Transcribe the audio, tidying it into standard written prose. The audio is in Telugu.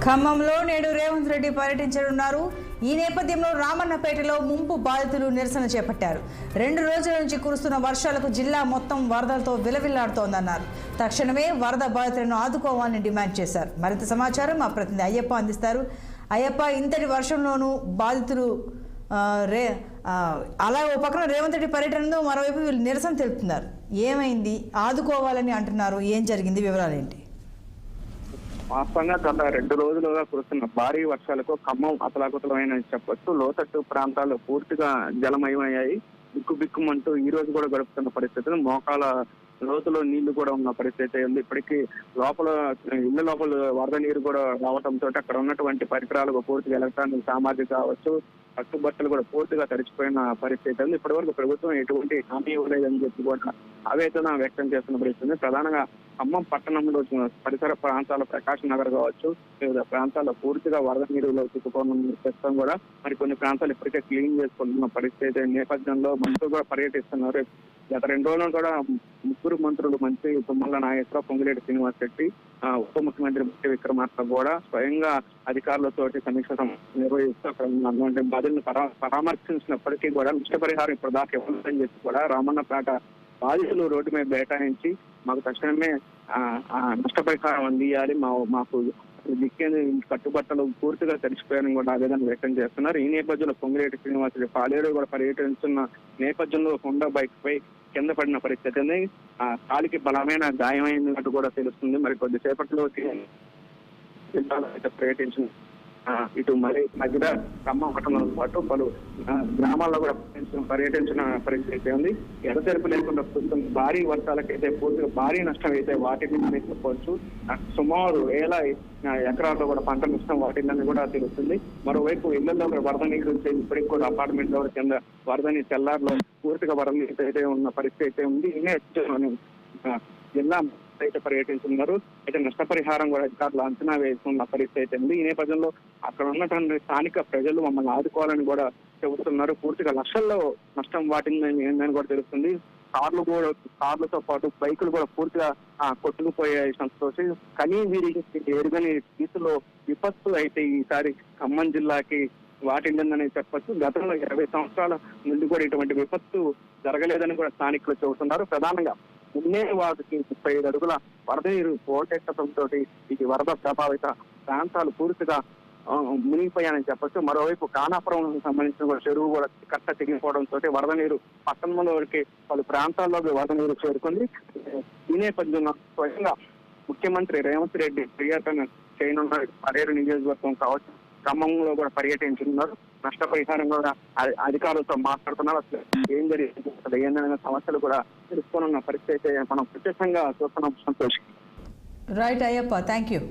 ఖమ్మంలో నేడు రేవంత్ రెడ్డి పర్యటించనున్నారు. ఈ నేపథ్యంలో రామన్నపేటలో ముంపు బాధితులు నిరసన చేపట్టారు. 2 రోజుల నుంచి కురుస్తున్న వర్షాలకు జిల్లా మొత్తం వరదలతో విలవిల్లాడుతోందన్నారు. తక్షణమే వరద బాధితులను ఆదుకోవాలని డిమాండ్ చేశారు. మరింత సమాచారం మా ప్రతినిధి అయ్యప్ప అందిస్తారు. అయ్యప్ప, ఇంతటి వర్షంలోనూ బాధితులు అలా ఓ పక్కన రేవంత్ రెడ్డి పర్యటనలో మరోవైపు వీళ్ళు నిరసన తెలుపుతున్నారు. ఏమైంది? ఆదుకోవాలని అంటున్నారు. ఏం జరిగింది? వివరాలు ఏంటి? వాస్తవంగా గత 2 రోజులుగా కురుస్తున్న భారీ వర్షాలకు ఖమ్మం అతలాకుతలమైన చెప్పొచ్చు. లోతట్టు ప్రాంతాలు పూర్తిగా జలమయమయ్యాయి. బిక్కుబిక్కుమంటూ ఈ రోజు కూడా గడుపుతున్న పరిస్థితులు, మోకాల లోతులో నీళ్లు కూడా ఉన్న పరిస్థితి ఉంది. ఇప్పటికీ ఇళ్ల లోపల వరద నీరు కూడా రావడంతో అక్కడ ఉన్నటువంటి పరికరాలు పూర్తిగా ఎలక్ట్రానిక్ సామాగ్రి కావచ్చు, కట్టుబట్టలు కూడా పూర్తిగా తడిచిపోయిన పరిస్థితి ఉంది. ఇప్పటి వరకు ప్రభుత్వం ఎటువంటి హామీ ఇవ్వలేదని చెప్పి కూడా ఆవేదన వ్యక్తం చేస్తున్న పరిస్థితి. ప్రధానంగా ఖమ్మం పట్టణంలో పరిసర ప్రాంతాల ప్రకాశ్ నగర్ కావచ్చు, వివిధ ప్రాంతాల్లో పూర్తిగా వరద నీరులో చిక్కుకోనున్న ప్రస్తుతం కూడా మరి కొన్ని ప్రాంతాలు ఇప్పటికే క్లీన్ చేసుకుంటున్న పరిస్థితి నేపథ్యంలో మంత్రులు కూడా పర్యటిస్తున్నారు. గత 2 రోజులు కూడా ముగ్గురు మంత్రులు మంత్రి తుమ్మల నాగేశ్వరరావు, పొంగులేటి శ్రీనివాస్ రెడ్డి, ఉప ముఖ్యమంత్రి బట్టి విక్రమార్క కూడా స్వయంగా అధికారులతో సమీక్ష నిర్వహిస్తూ అక్కడ ఉన్నటువంటి బాధలను పరామర్శించినప్పటికీ కూడా నష్టపరిహారం ఇప్పుడు దాకా ఇవ్వాలని చెప్పి కూడా రామన్నపేట బాధితులు రోడ్డు మీద బైఠాయించి మాకు తక్షణమే నష్టపరిహారం అందియాలి, మాకు దిక్కేందు కట్టుబట్టలు పూర్తిగా తడిచిపోయారని కూడా ఆవేదన వ్యక్తం చేస్తున్నారు. ఈ నేపథ్యంలో పొంగులేటి శ్రీనివాసరెడ్డి పాలేరు కూడా పర్యటిస్తున్న నేపథ్యంలో హోండా బైక్ పై కింద పడిన పరిస్థితి, కాలికి బలమైన గాయమైనట్టు కూడా తెలుస్తుంది. మరి కొద్దిసేపట్లో పర్యటించిన ఇటు మరి మధ్య ఖమ్మం పట్టణంతో పాటు పలు గ్రామాల్లో కూడా పర్యటించిన పరిస్థితి ఉంది. ఎడతెరపు లేకుండా భారీ వర్షాలకైతే పూర్తిగా భారీ నష్టం అయితే వాటిని చెప్పవచ్చు. సుమారు 1000 ఎకరాల్లో కూడా పంట నష్టం వాటిని కూడా తెలుస్తుంది. మరోవైపు ఇళ్లలో వరద నీరు ఇప్పటికి కూడా అపార్ట్మెంట్ కింద వరద నీరు తెల్లారులో పూర్తిగా వరద నీరు అయితే ఉన్న పరిస్థితి అయితే ఉంది. జిల్లా అయితే పర్యటించున్నారు. అయితే నష్టపరిహారం కూడా అధికారులు అంచనా వేస్తున్న పరిస్థితి ఉంది. ఈ నేపథ్యంలో అక్కడ ఉన్నటువంటి స్థానిక ప్రజలు మమ్మల్ని ఆదుకోవాలని కూడా చెబుతున్నారు. పూర్తిగా లక్షల్లో నష్టం వాటిందని కూడా తెలుస్తుంది. కార్లతో పాటు బైకులు కూడా పూర్తిగా కొట్టుకుపోయాయి. సంతోషి కానీ వీరికి ఎరుగని రీతిలో విపత్తు అయితే ఈసారి ఖమ్మం జిల్లాకి వాటిందని చెప్పచ్చు. గతంలో 20 సంవత్సరాల నుండి కూడా ఇటువంటి విపత్తు జరగలేదని కూడా స్థానికులు చెబుతున్నారు. ప్రధానంగా ఉన్నే వాటికి 35 అడుగుల వరద నీరు పోటెట్టడంతో ఇది వరద ప్రభావిత ప్రాంతాలు పూర్తిగా మునిగిపోయాయని చెప్పొచ్చు. మరోవైపు కానాపురం సంబంధించిన చెరువు కూడా కట్ట తెగిపోవడంతో వరద నీరు పట్టణంలోకి పలు ప్రాంతాల్లోకి వరద నీరు చేరుకుంది. ఈ నేపథ్యంలో స్వయంగా ముఖ్యమంత్రి రేవంత్ రెడ్డి పర్యటన చేయనున్న పరేరు నియోజకవర్గం కావచ్చు, ఖమ్మంలో కూడా పర్యటించున్నారు. నష్టపరిహారం కూడా అధికారులతో మాట్లాడుతున్నారు. ఏం జరిగింది, ఏందనే సమస్యలు కూడా తెలుసుకోనున్న పరిస్థితి మనం ప్రత్యక్షంగా చూస్తున్నాం. Santosh. Right Ayyappa, thank you.